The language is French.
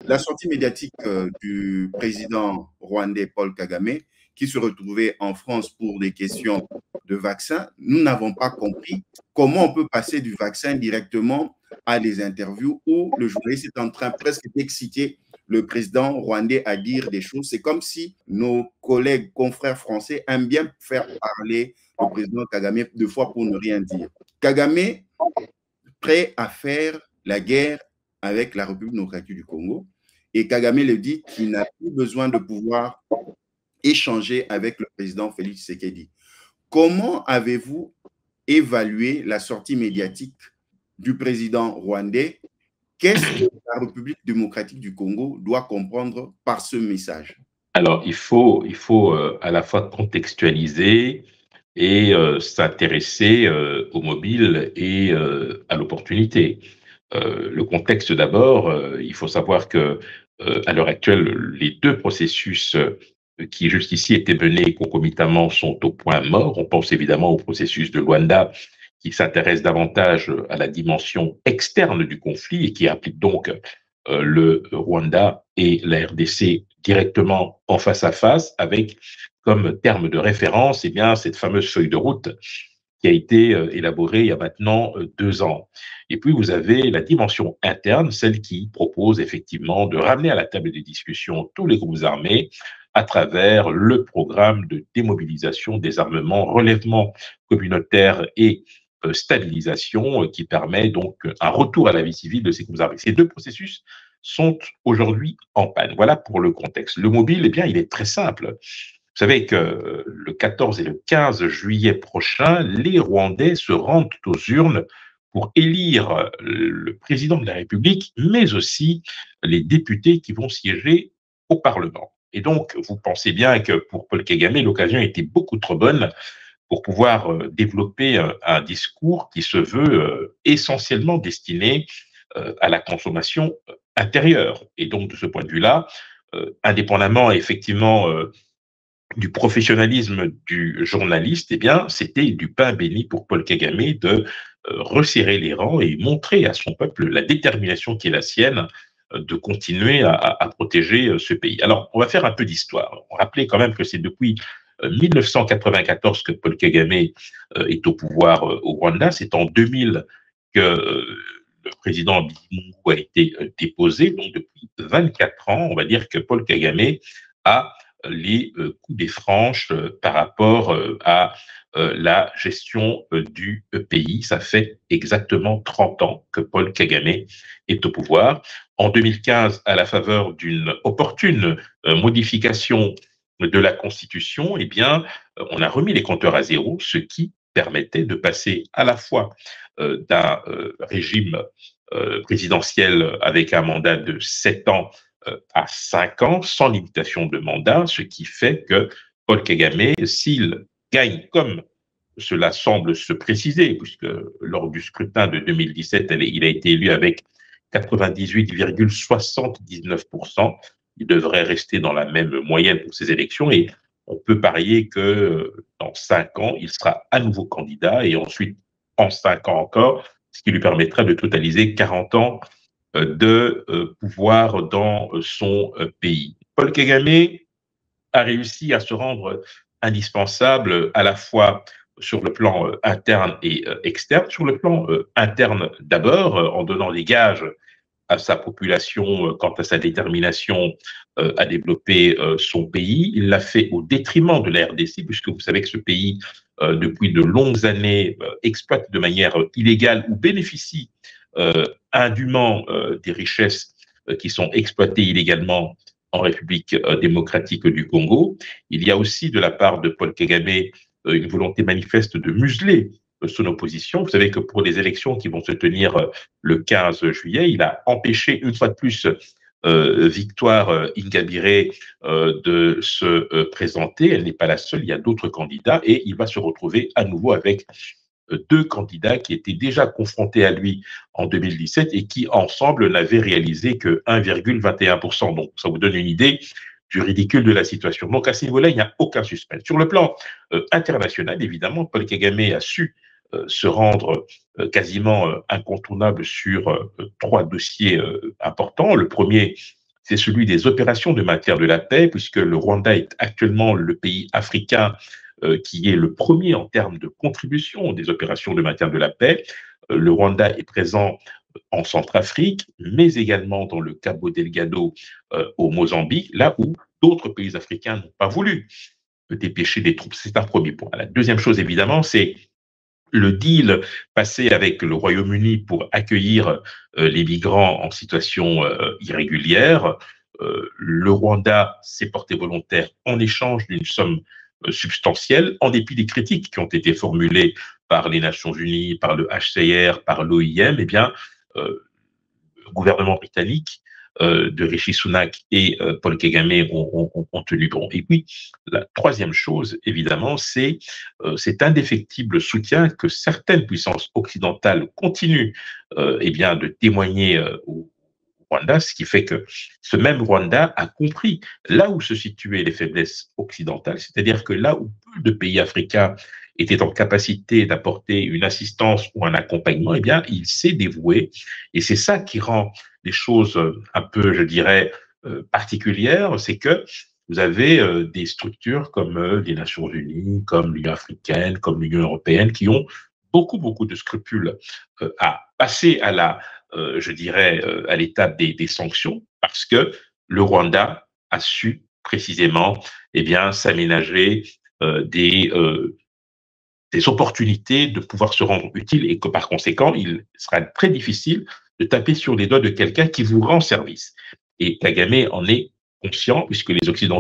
la sortie médiatique du président rwandais Paul Kagame, qui se retrouvait en France pour des questions de vaccin, nous n'avons pas compris comment on peut passer du vaccin directement à des interviews où le journaliste est en train presque d'exciter le président rwandais à dire des choses. C'est comme si nos collègues, confrères français aiment bien faire parler le président Kagame deux fois pour ne rien dire. Kagame, prêt à faire la guerre avec la République démocratique du Congo, et Kagame le dit qu'il n'a plus besoin de pouvoir échanger avec le président Félix Tshisekedi. Comment avez-vous évalué la sortie médiatique du président rwandais? Qu'est-ce que la République démocratique du Congo doit comprendre par ce message? Alors, il faut à la fois contextualiser et s'intéresser au mobile et à l'opportunité. Le contexte d'abord, il faut savoir que à l'heure actuelle, les deux processus qui jusqu'ici étaient menés concomitamment sont au point mort. On pense évidemment au processus de Luanda qui s'intéresse davantage à la dimension externe du conflit et qui implique donc le Rwanda et la RDC directement en face à face avec comme terme de référence eh bien, cette fameuse feuille de route qui a été élaborée il y a maintenant 2 ans. Et puis, vous avez la dimension interne, celle qui propose effectivement de ramener à la table des discussions tous les groupes armés à travers le programme de démobilisation, désarmement, relèvement communautaire et stabilisation qui permet donc un retour à la vie civile de ces groupes armés. Ces deux processus sont aujourd'hui en panne. Voilà pour le contexte. Le mobile, eh bien, il est très simple. Vous savez que le 14 et le 15 juillet prochain, les Rwandais se rendent aux urnes pour élire le président de la République, mais aussi les députés qui vont siéger au Parlement. Et donc, vous pensez bien que pour Paul Kagame, l'occasion était beaucoup trop bonne pour pouvoir développer un discours qui se veut essentiellement destiné à la consommation intérieure. Et donc, de ce point de vue-là, indépendamment effectivement du professionnalisme du journaliste, eh bien, c'était du pain béni pour Paul Kagame de resserrer les rangs et montrer à son peuple la détermination qui est la sienne de continuer à protéger ce pays. Alors, on va faire un peu d'histoire. On rappelait quand même que c'est depuis 1994 que Paul Kagame est au pouvoir au Rwanda. C'est en 2000 que le président Bizimungu a été déposé. Donc, depuis 24 ans, on va dire que Paul Kagame a les coups des franches par rapport à la gestion du pays. Ça fait exactement 30 ans que Paul Kagame est au pouvoir. En 2015, à la faveur d'une opportune modification de la Constitution, eh bien, on a remis les compteurs à zéro, ce qui permettait de passer à la fois d'un régime présidentiel avec un mandat de 7 ans à 5 ans, sans limitation de mandat, ce qui fait que Paul Kagame, s'il gagne comme cela semble se préciser, puisque lors du scrutin de 2017, il a été élu avec 98,79%. Il devrait rester dans la même moyenne pour ces élections et on peut parier que dans 5 ans, il sera à nouveau candidat et ensuite en 5 ans encore, ce qui lui permettra de totaliser 40 ans de pouvoir dans son pays. Paul Kagame a réussi à se rendre indispensable à la fois sur le plan interne et externe. Sur le plan interne d'abord, en donnant des gages à sa population quant à sa détermination à développer son pays. Il l'a fait au détriment de la RDC, puisque vous savez que ce pays, depuis de longues années, exploite de manière illégale ou bénéficie indûment des richesses qui sont exploitées illégalement en République démocratique du Congo. Il y a aussi de la part de Paul Kagame une volonté manifeste de museler son opposition. Vous savez que pour les élections qui vont se tenir le 15 juillet, il a empêché une fois de plus Victoire Ingabire de se présenter. Elle n'est pas la seule, il y a d'autres candidats et il va se retrouver à nouveau avec deux candidats qui étaient déjà confrontés à lui en 2017 et qui ensemble n'avaient réalisé que 1,21%. Donc ça vous donne une idée du ridicule de la situation. Donc à ce niveau-là, il n'y a aucun suspense. Sur le plan international, évidemment, Paul Kagame a su se rendre quasiment incontournable sur trois dossiers importants. Le premier, c'est celui des opérations de maintien de la paix, puisque le Rwanda est actuellement le pays africain qui est le premier en termes de contribution des opérations de maintien de la paix. Le Rwanda est présent en Centrafrique, mais également dans le Cabo Delgado au Mozambique, là où d'autres pays africains n'ont pas voulu dépêcher des troupes. C'est un premier point. La deuxième chose, évidemment, c'est le deal passé avec le Royaume-Uni pour accueillir les migrants en situation irrégulière. Le Rwanda s'est porté volontaire en échange d'une somme substantielle, en dépit des critiques qui ont été formulées par les Nations Unies, par le HCR, par l'OIM. Eh bien, le gouvernement britannique de Rishi Sunak et Paul Kagame ont tenu bon. Et puis, la troisième chose, évidemment, c'est cet indéfectible soutien que certaines puissances occidentales continuent eh bien, de témoigner au Rwanda, ce qui fait que ce même Rwanda a compris là où se situaient les faiblesses occidentales, c'est-à-dire que là où peu de pays africains étaient en capacité d'apporter une assistance ou un accompagnement, eh bien, il s'est dévoué. Et c'est ça qui rend les choses un peu, je dirais, particulières, c'est que vous avez des structures comme les Nations Unies, comme l'Union africaine, comme l'Union européenne, qui ont beaucoup de scrupules à passer à la, je dirais, à l'étape des sanctions, parce que le Rwanda a su précisément, eh bien, s'aménager des opportunités de pouvoir se rendre utile et que par conséquent, il sera très difficile de taper sur les doigts de quelqu'un qui vous rend service. Et Kagame en est conscient puisque les Occidentaux